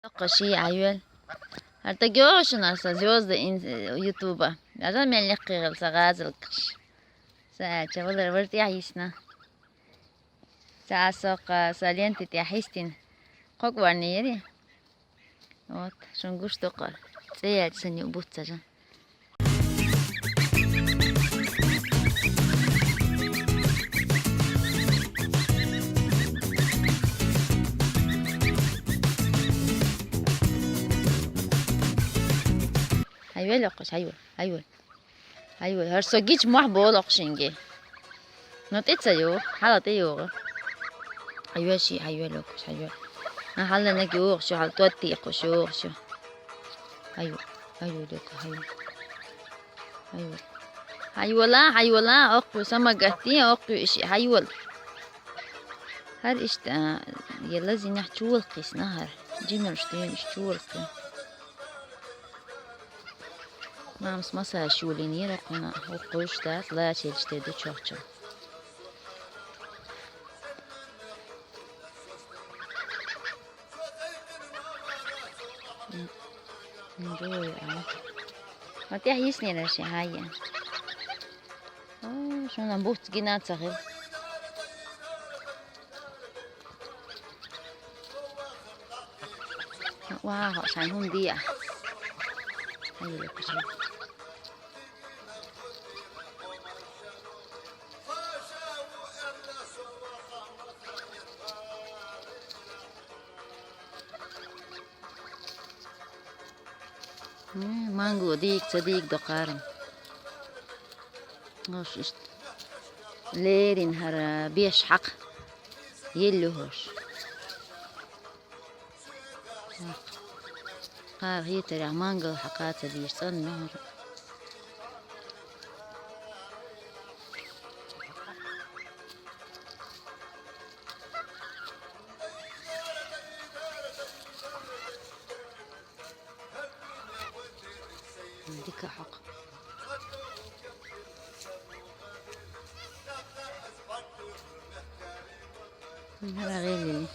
قشي عيول هرتا جوشن أرسا جوز يوتيوبا هذا من اللي قيل سغازل قش ساعة ولا ورتي عيسنا ساعة ساق سالين تتحيستين قوق ورنيري وات شنقوش تقر سيال سنيو بوتسجا هيول لقش هيول هرسوجيج محبو لقشينجي نطيت سيو حالتي يوغ هيول شي هيول لقش هيول حالا نجيوغ شو حال توتي قشوغ شو هيول لك هيولا أقو سما قتي أقو إشي هيول هر إشتا يلا زين حجول قيس نهر جينا رشتين إشجول قيس نامس مسا شوليني رقنا وقوش دات لا تشتي دو تشوخشو نجوي ما تحيسني رشي هاي شو نبوت جينات صغير واو عشان هم دي هاي لك شو مانجو ديك صديق دقارن غش اشت ليرين هر بيش حق يلوهوش قار هي ترى مانجو حقات ديش صن نهر ديك حق هذا غير لي